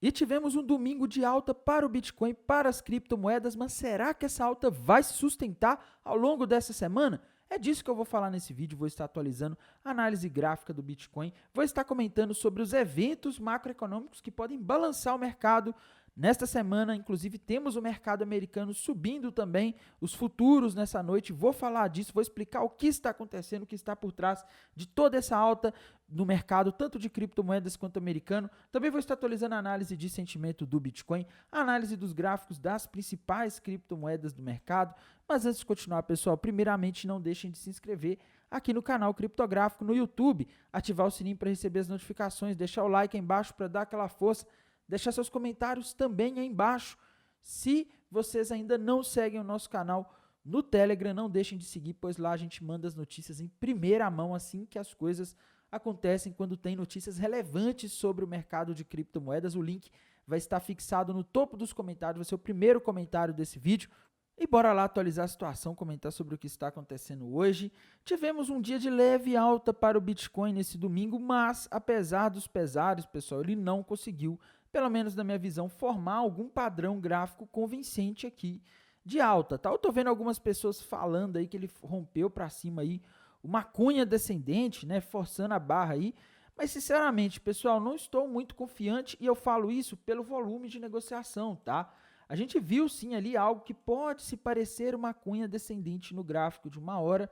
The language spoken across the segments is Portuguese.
E tivemos um domingo de alta para o Bitcoin, para as criptomoedas, mas será que essa alta vai se sustentar ao longo dessa semana? É disso que eu vou falar nesse vídeo, vou estar atualizando a análise gráfica do Bitcoin, vou estar comentando sobre os eventos macroeconômicos que podem balançar o mercado nesta semana. Inclusive temos o mercado americano subindo também, os futuros nessa noite, vou falar disso, vou explicar o que está acontecendo, o que está por trás de toda essa alta no mercado, tanto de criptomoedas quanto americano. Também vou estar atualizando a análise de sentimento do Bitcoin, a análise dos gráficos das principais criptomoedas do mercado. Mas antes de continuar, pessoal, primeiramente não deixem de se inscrever aqui no canal Criptográfico no YouTube, ativar o sininho para receber as notificações, deixar o like aí embaixo para dar aquela força, deixar seus comentários também aí embaixo. Se vocês ainda não seguem o nosso canal no Telegram, não deixem de seguir, pois lá a gente manda as notícias em primeira mão assim que as coisas acontecem, quando tem notícias relevantes sobre o mercado de criptomoedas. O link vai estar fixado no topo dos comentários, vai ser o primeiro comentário desse vídeo. E bora lá atualizar a situação, comentar sobre o que está acontecendo hoje. Tivemos um dia de leve alta para o Bitcoin nesse domingo, mas apesar dos pesares, pessoal, ele não conseguiu, pelo menos na minha visão, formar algum padrão gráfico convincente aqui de alta, tá? Eu tô vendo algumas pessoas falando aí que ele rompeu para cima aí uma cunha descendente, né, forçando a barra aí, mas sinceramente, pessoal, não estou muito confiante e eu falo isso pelo volume de negociação, tá? A gente viu sim ali algo que pode se parecer uma cunha descendente no gráfico de uma hora,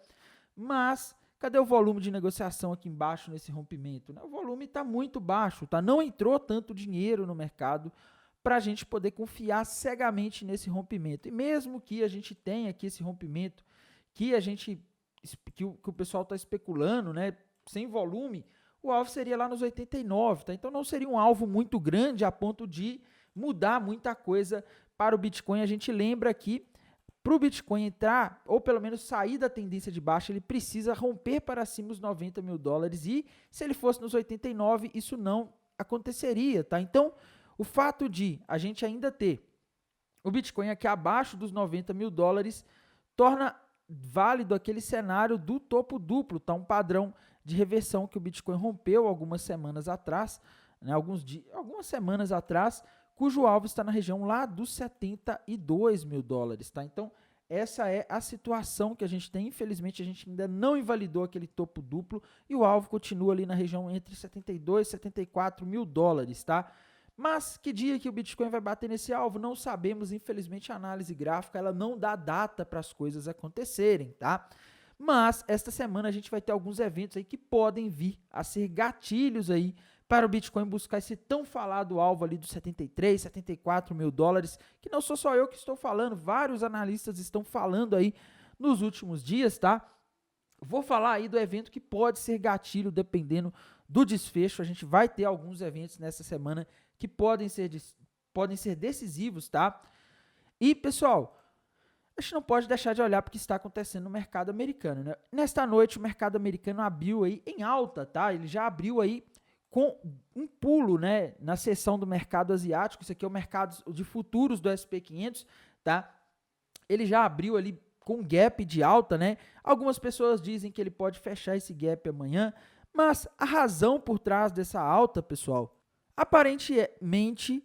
mas cadê o volume de negociação aqui embaixo nesse rompimento, né? O volume está muito baixo, tá? Não entrou tanto dinheiro no mercado para a gente poder confiar cegamente nesse rompimento. E mesmo que a gente tenha aqui esse rompimento, que o pessoal está especulando, né, sem volume, o alvo seria lá nos 89, tá? Então não seria um alvo muito grande a ponto de mudar muita coisa para o Bitcoin. A gente lembra que para o Bitcoin entrar, ou pelo menos sair da tendência de baixa, ele precisa romper para cima os 90 mil dólares, e se ele fosse nos 89, isso não aconteceria, tá? Então, o fato de a gente ainda ter o Bitcoin aqui abaixo dos 90 mil dólares torna válido aquele cenário do topo duplo, tá? Um padrão de reversão que o Bitcoin rompeu algumas semanas atrás, né? Algumas semanas atrás, cujo alvo está na região lá dos 72 mil dólares, tá? Então, essa é a situação que a gente tem. Infelizmente, a gente ainda não invalidou aquele topo duplo e o alvo continua ali na região entre 72 e 74 mil dólares, tá? Mas que dia que o Bitcoin vai bater nesse alvo? Não sabemos. Infelizmente, a análise gráfica ela não dá data para as coisas acontecerem, tá? Mas esta semana a gente vai ter alguns eventos aí que podem vir a ser gatilhos aí para o Bitcoin buscar esse tão falado alvo ali dos 73, 74 mil dólares, que não sou só eu que estou falando, vários analistas estão falando aí nos últimos dias, tá? Vou falar aí do evento que pode ser gatilho dependendo do desfecho. A gente vai ter alguns eventos nessa semana que podem ser decisivos, tá? E, pessoal, a gente não pode deixar de olhar para o que está acontecendo no mercado americano, né? Nesta noite, o mercado americano abriu aí em alta, tá? Ele já abriu aí com um pulo, né, na seção do mercado asiático. Isso aqui é o mercado de futuros do SP500, tá? Ele já abriu ali com gap de alta, né? Algumas pessoas dizem que ele pode fechar esse gap amanhã, mas a razão por trás dessa alta, pessoal, aparentemente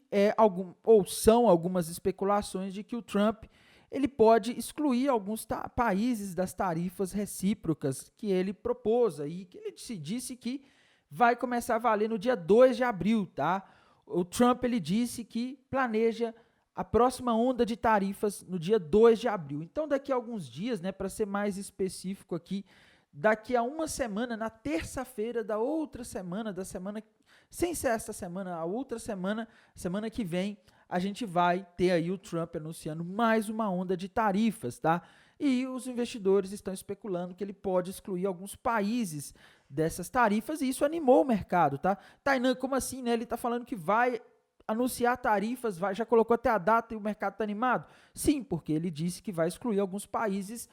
são algumas especulações de que o Trump ele pode excluir alguns países das tarifas recíprocas que ele propôs aí, que ele disse que vai começar a valer no dia 2 de abril, tá? O Trump ele disse que planeja a próxima onda de tarifas no dia 2 de abril. Então, daqui a alguns dias, né, para ser mais específico aqui, daqui a uma semana, na terça-feira da outra semana, sem ser esta semana, a outra semana, semana que vem, a gente vai ter aí o Trump anunciando mais uma onda de tarifas, tá? E os investidores estão especulando que ele pode excluir alguns países dessas tarifas, e isso animou o mercado, tá? Tainan, como assim, né? Ele tá falando que vai anunciar tarifas, já colocou até a data e o mercado tá animado? Sim, porque ele disse que vai excluir alguns países,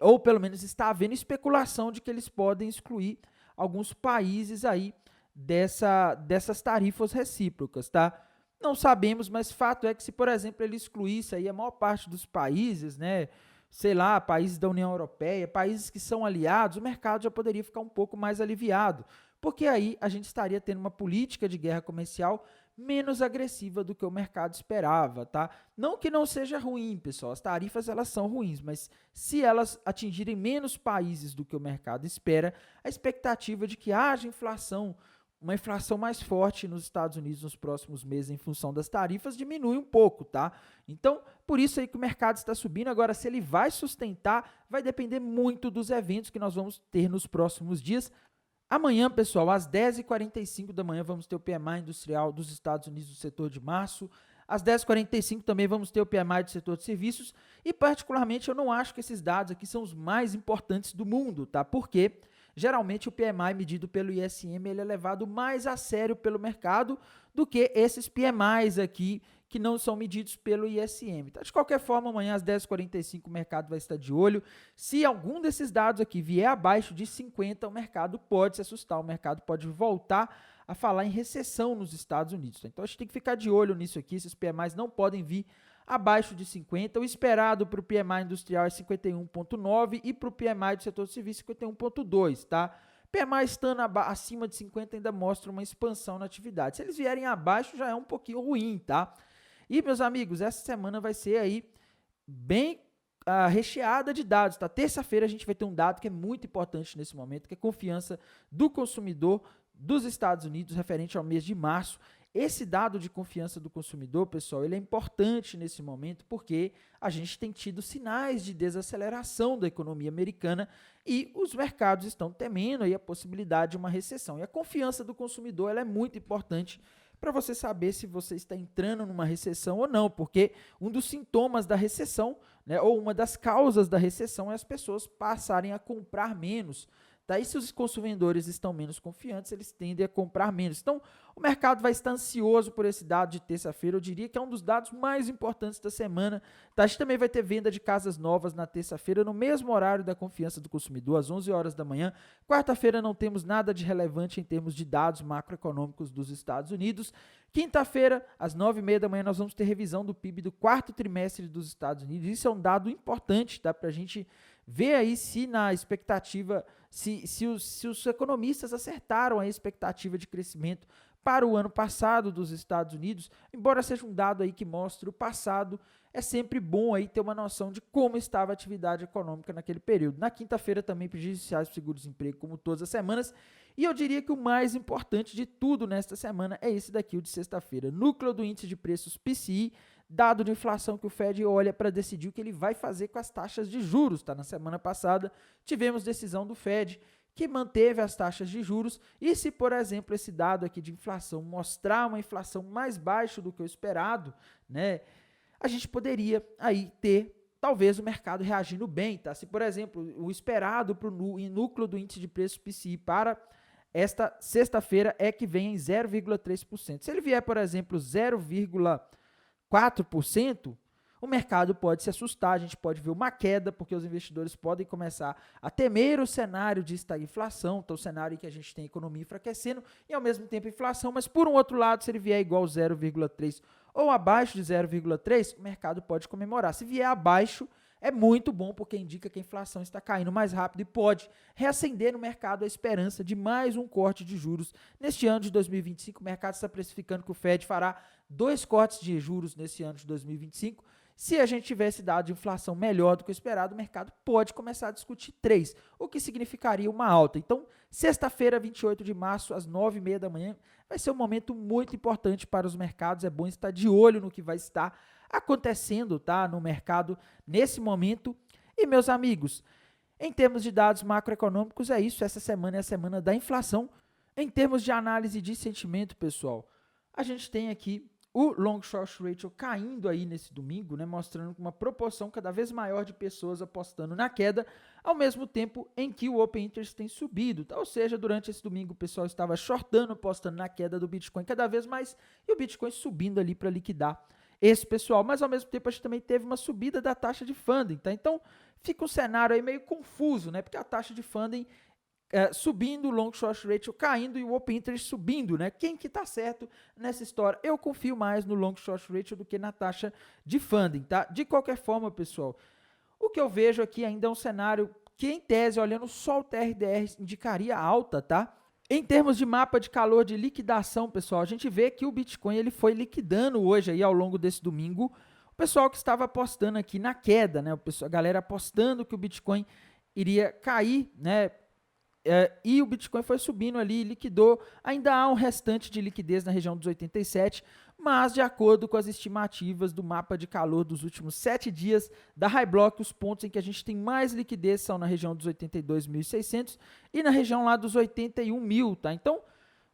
ou pelo menos está havendo especulação de que eles podem excluir alguns países aí dessas tarifas recíprocas, tá? Não sabemos, mas fato é que se, por exemplo, ele excluísse aí a maior parte dos países, né, sei lá, países da União Europeia, países que são aliados, o mercado já poderia ficar um pouco mais aliviado, porque aí a gente estaria tendo uma política de guerra comercial menos agressiva do que o mercado esperava, tá? Não que não seja ruim, pessoal, as tarifas elas são ruins, mas se elas atingirem menos países do que o mercado espera, a expectativa de que haja inflação, uma inflação mais forte nos Estados Unidos nos próximos meses em função das tarifas diminui um pouco, tá? Então, por isso aí que o mercado está subindo. Agora, se ele vai sustentar, vai depender muito dos eventos que nós vamos ter nos próximos dias. Amanhã, pessoal, às 10h45 da manhã, vamos ter o PMI industrial dos Estados Unidos do setor de março. Às 10h45 também vamos ter o PMI do setor de serviços. E, particularmente, eu não acho que esses dados aqui são os mais importantes do mundo, tá? Porque geralmente o PMI medido pelo ISM ele é levado mais a sério pelo mercado do que esses PMIs aqui que não são medidos pelo ISM. Então, de qualquer forma, amanhã às 10h45 o mercado vai estar de olho. Se algum desses dados aqui vier abaixo de 50, o mercado pode se assustar, o mercado pode voltar a falar em recessão nos Estados Unidos. Então, a gente tem que ficar de olho nisso aqui, esses PMIs não podem vir abaixo de 50, o esperado para o PMI industrial é 51,9 e para o PMI do setor de serviços 51,2, tá? PMI estando acima de 50 ainda mostra uma expansão na atividade. Se eles vierem abaixo já é um pouquinho ruim, tá? E, meus amigos, essa semana vai ser aí bem recheada de dados, tá? Terça-feira a gente vai ter um dado que é muito importante nesse momento, que é a confiança do consumidor dos Estados Unidos referente ao mês de março. Esse dado de confiança do consumidor, pessoal, ele é importante nesse momento porque a gente tem tido sinais de desaceleração da economia americana e os mercados estão temendo aí a possibilidade de uma recessão. E a confiança do consumidor ela é muito importante para você saber se você está entrando numa recessão ou não, porque um dos sintomas da recessão, né, ou uma das causas da recessão é as pessoas passarem a comprar menos. Daí, se os consumidores estão menos confiantes, eles tendem a comprar menos. Então, o mercado vai estar ansioso por esse dado de terça-feira. Eu diria que é um dos dados mais importantes da semana. Tá? A gente também vai ter venda de casas novas na terça-feira, no mesmo horário da confiança do consumidor, às 11 horas da manhã. Quarta-feira não temos nada de relevante em termos de dados macroeconômicos dos Estados Unidos. Quinta-feira, às 9h30 da manhã, nós vamos ter revisão do PIB do quarto trimestre dos Estados Unidos. Isso é um dado importante, tá? Para a gente ver aí se na expectativa, se os economistas acertaram a expectativa de crescimento para o ano passado dos Estados Unidos, embora seja um dado aí que mostre o passado, é sempre bom aí ter uma noção de como estava a atividade econômica naquele período. Na quinta-feira também prejudiciais para o seguro-desemprego, como todas as semanas, e eu diria que o mais importante de tudo nesta semana é esse daqui, o de sexta-feira, núcleo do índice de preços PCI, dado de inflação que o Fed olha para decidir o que ele vai fazer com as taxas de juros. Tá? Na semana passada tivemos decisão do Fed que manteve as taxas de juros e se, por exemplo, esse dado aqui de inflação mostrar uma inflação mais baixa do que o esperado, né, a gente poderia aí ter talvez o mercado reagindo bem. Tá? Se, por exemplo, o esperado para o núcleo do índice de preços PCI para esta sexta-feira é que vem em 0,3%. Se ele vier, por exemplo, 0,4%, o mercado pode se assustar, a gente pode ver uma queda, porque os investidores podem começar a temer o cenário de estagflação, então o cenário em que a gente tem a economia enfraquecendo e ao mesmo tempo inflação, mas por um outro lado, se ele vier igual 0,3 ou abaixo de 0,3, o mercado pode comemorar. Se vier abaixo, é muito bom, porque indica que a inflação está caindo mais rápido e pode reacender no mercado a esperança de mais um corte de juros. Neste ano de 2025, o mercado está precificando que o Fed fará 2 cortes de juros nesse ano de 2025. Se a gente tivesse dado de inflação melhor do que o esperado, o mercado pode começar a discutir 3, o que significaria uma alta. Então, sexta-feira, 28 de março, às 9h30 da manhã, vai ser um momento muito importante para os mercados. É bom estar de olho no que vai estar acontecendo, tá, no mercado nesse momento. E, meus amigos, em termos de dados macroeconômicos, é isso. Essa semana é a semana da inflação. Em termos de análise de sentimento, pessoal, a gente tem aqui o long short ratio caindo aí nesse domingo, né, mostrando uma proporção cada vez maior de pessoas apostando na queda, ao mesmo tempo em que o open interest tem subido. Tá? Ou seja, durante esse domingo o pessoal estava shortando, apostando na queda do Bitcoin cada vez mais e o Bitcoin subindo ali para liquidar esse pessoal. Mas ao mesmo tempo a gente também teve uma subida da taxa de funding. Tá? Então fica um cenário aí meio confuso, né, porque a taxa de funding subindo, o long short ratio caindo e o open interest subindo, né? Quem que tá certo nessa história? Eu confio mais no long short ratio do que na taxa de funding, tá? De qualquer forma, pessoal, o que eu vejo aqui ainda é um cenário que, em tese, olhando só o TRDR, indicaria alta, tá? Em termos de mapa de calor de liquidação, pessoal, a gente vê que o Bitcoin ele foi liquidando hoje aí ao longo desse domingo. O pessoal que estava apostando aqui na queda, né? A galera apostando que o Bitcoin iria cair, né? E o Bitcoin foi subindo ali, liquidou. Ainda há um restante de liquidez na região dos 87, mas de acordo com as estimativas do mapa de calor dos últimos 7 dias da High Block, os pontos em que a gente tem mais liquidez são na região dos 82.600 e na região lá dos 81.000, tá? Então,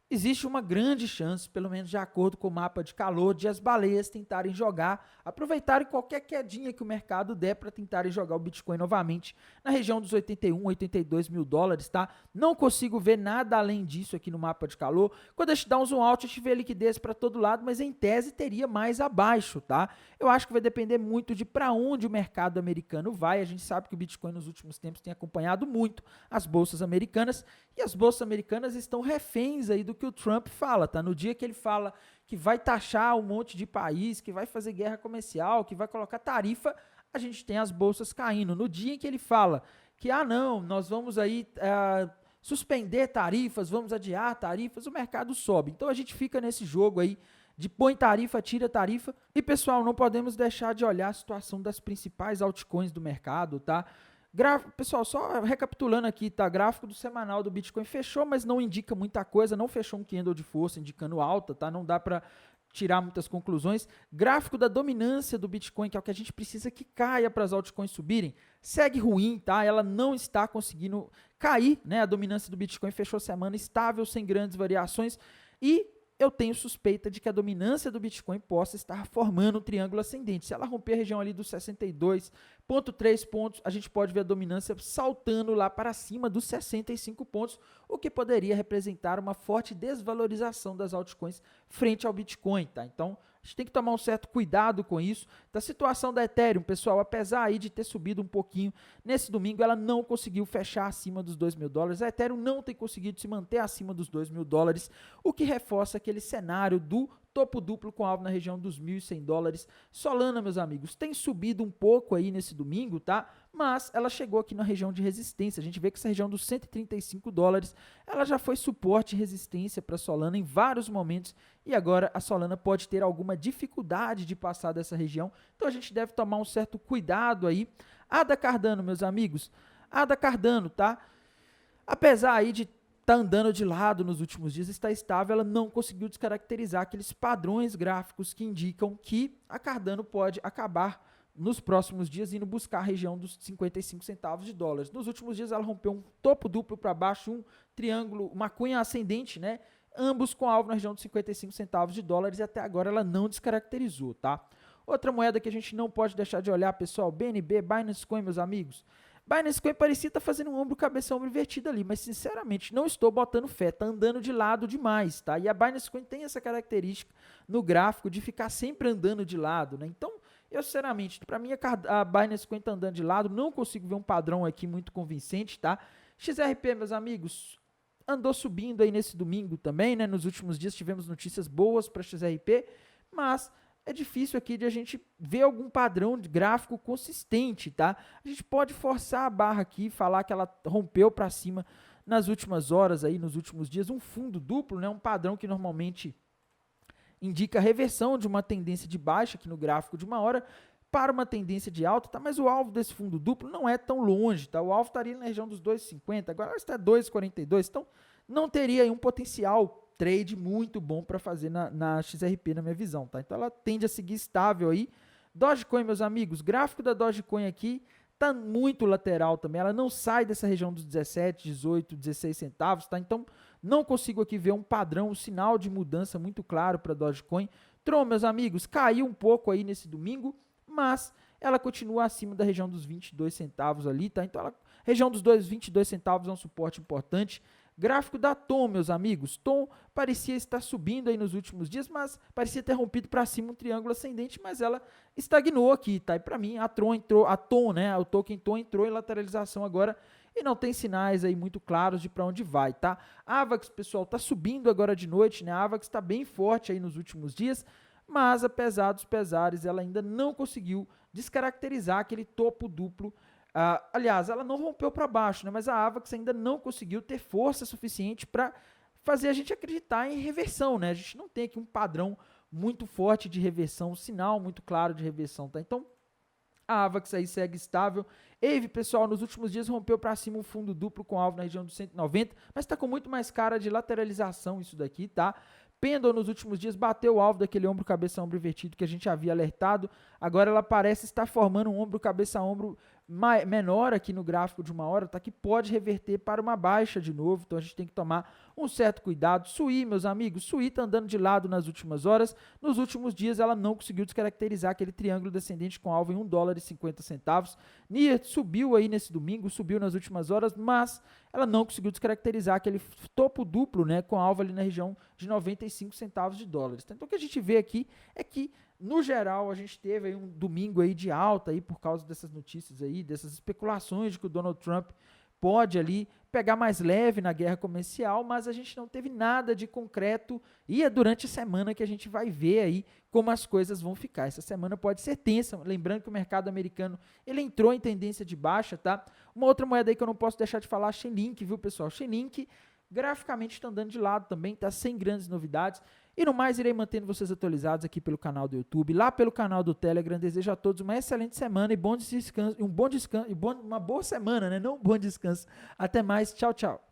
existe uma grande chance, pelo menos de acordo com o mapa de calor, de as baleias tentarem jogar, aproveitarem qualquer quedinha que o mercado der para tentarem jogar o Bitcoin novamente na região dos 81, 82 mil dólares, tá? Não consigo ver nada além disso aqui no mapa de calor. Quando a gente dá um zoom out, a gente vê liquidez para todo lado, mas em tese teria mais abaixo, tá? Eu acho que vai depender muito de para onde o mercado americano vai. A gente sabe que o Bitcoin nos últimos tempos tem acompanhado muito as bolsas americanas, e as bolsas americanas estão reféns aí do que o Trump fala, tá? No dia que ele fala que vai taxar um monte de país, que vai fazer guerra comercial, que vai colocar tarifa, a gente tem as bolsas caindo. No dia em que ele fala que, não, nós vamos aí suspender tarifas, vamos adiar tarifas, o mercado sobe. Então a gente fica nesse jogo aí de põe tarifa, tira tarifa. E, pessoal, não podemos deixar de olhar a situação das principais altcoins do mercado, tá? Pessoal, só recapitulando aqui, tá? Gráfico do semanal do Bitcoin fechou, mas não indica muita coisa, não fechou um candle de força indicando alta, tá? Não dá para tirar muitas conclusões. Gráfico da dominância do Bitcoin, que é o que a gente precisa que caia para as altcoins subirem, segue ruim, tá? Ela não está conseguindo cair, né? A dominância do Bitcoin fechou a semana estável, sem grandes variações, e eu tenho suspeita de que a dominância do Bitcoin possa estar formando um triângulo ascendente. Se ela romper a região ali dos 62,3 pontos, a gente pode ver a dominância saltando lá para cima dos 65 pontos, o que poderia representar uma forte desvalorização das altcoins frente ao Bitcoin, tá? Então, a gente tem que tomar um certo cuidado com isso. Da situação da Ethereum, pessoal, apesar aí de ter subido um pouquinho, nesse domingo ela não conseguiu fechar acima dos 2 mil dólares. A Ethereum não tem conseguido se manter acima dos 2 mil dólares, o que reforça aquele cenário do topo duplo com alvo na região dos 1.100 dólares. Solana, meus amigos, tem subido um pouco aí nesse domingo, tá? Mas ela chegou aqui na região de resistência. A gente vê que essa região dos 135 dólares, ela já foi suporte e resistência para a Solana em vários momentos, e agora a Solana pode ter alguma dificuldade de passar dessa região, então a gente deve tomar um certo cuidado aí. ADA Cardano, meus amigos, ADA Cardano, tá? Apesar aí de está andando de lado nos últimos dias, está estável, ela não conseguiu descaracterizar aqueles padrões gráficos que indicam que a Cardano pode acabar nos próximos dias indo buscar a região dos 55 centavos de dólares. Nos últimos dias ela rompeu um topo duplo para baixo, um triângulo, uma cunha ascendente, né? Ambos com alvo na região dos 55 centavos de dólares, e até agora ela não descaracterizou, tá? Outra moeda que a gente não pode deixar de olhar, pessoal, BNB, Binance Coin, meus amigos. Binance Coin parecia estar fazendo um ombro, cabeça, ombro invertido ali, mas sinceramente não estou botando fé, tá andando de lado demais, tá? E a Binance Coin tem essa característica no gráfico de ficar sempre andando de lado, né? Então, eu sinceramente, para mim a Binance Coin tá andando de lado, não consigo ver um padrão aqui muito convincente, tá? XRP, meus amigos, andou subindo aí nesse domingo também, né? Nos últimos dias tivemos notícias boas para XRP, mas é difícil aqui de a gente ver algum padrão de gráfico consistente, tá? A gente pode forçar a barra aqui e falar que ela rompeu para cima nas últimas horas, aí, nos últimos dias, um fundo duplo, né? Um padrão que normalmente indica a reversão de uma tendência de baixa aqui no gráfico de uma hora para uma tendência de alta, tá? Mas o alvo desse fundo duplo não é tão longe, tá? O alvo estaria na região dos 2,50, agora está 2,42, então não teria aí um potencial trade muito bom para fazer na XRP, na minha visão, tá? Então ela tende a seguir estável aí. Dogecoin, meus amigos, gráfico da Dogecoin aqui tá muito lateral também, ela não sai dessa região dos 17, 18, 16 centavos, tá? Então não consigo aqui ver um padrão, um sinal de mudança muito claro para Dogecoin. Tron, meus amigos, caiu um pouco aí nesse domingo, mas ela continua acima da região dos 22 centavos ali, tá? Então a região dos 22 centavos é um suporte importante. Gráfico da TOM, meus amigos. TOM parecia estar subindo aí nos últimos dias, mas parecia ter rompido para cima um triângulo ascendente, mas ela estagnou aqui, tá? E para mim a TOM, né? O token TOM entrou em lateralização agora e não tem sinais aí muito claros de para onde vai, tá? AVAX, pessoal, tá subindo agora de noite, né? A AVAX está bem forte aí nos últimos dias, mas apesar dos pesares, ela ainda não conseguiu descaracterizar aquele topo duplo. Aliás, ela não rompeu para baixo, né? Mas a AVAX ainda não conseguiu ter força suficiente para fazer a gente acreditar em reversão, né? A gente não tem aqui um padrão muito forte de reversão, um sinal muito claro de reversão, tá? Então, a AVAX aí segue estável. EVE, pessoal, nos últimos dias rompeu para cima um fundo duplo com alvo na região dos 190, mas está com muito mais cara de lateralização isso daqui, tá? Pendle nos últimos dias bateu o alvo daquele ombro cabeça-ombro invertido que a gente havia alertado. Agora ela parece estar formando um ombro cabeça-ombro menor aqui no gráfico de 1 hora, tá? Que pode reverter para uma baixa de novo, então a gente tem que tomar um certo cuidado. SUI, meus amigos, SUI tá andando de lado nas últimas horas. Nos últimos dias ela não conseguiu descaracterizar aquele triângulo descendente com alvo em $1,50. NIR subiu aí nesse domingo, subiu nas últimas horas, mas ela não conseguiu descaracterizar aquele topo duplo, né, com alvo ali na região de 95 centavos de dólares. Então o que a gente vê aqui é que, no geral, a gente teve aí um domingo aí de alta aí por causa dessas notícias aí, dessas especulações de que o Donald Trump pode ali pegar mais leve na guerra comercial, mas a gente não teve nada de concreto e é durante a semana que a gente vai ver aí como as coisas vão ficar. Essa semana pode ser tensa, lembrando que o mercado americano, ele entrou em tendência de baixa, tá? Uma outra moeda aí que eu não posso deixar de falar, Chainlink, viu, pessoal? Chainlink graficamente está andando de lado também, tá sem grandes novidades. E no mais, irei mantendo vocês atualizados aqui pelo canal do YouTube, lá pelo canal do Telegram. Desejo a todos uma excelente semana e bom descanso, uma boa semana, né? Não um bom descanso. Até mais, tchau, tchau.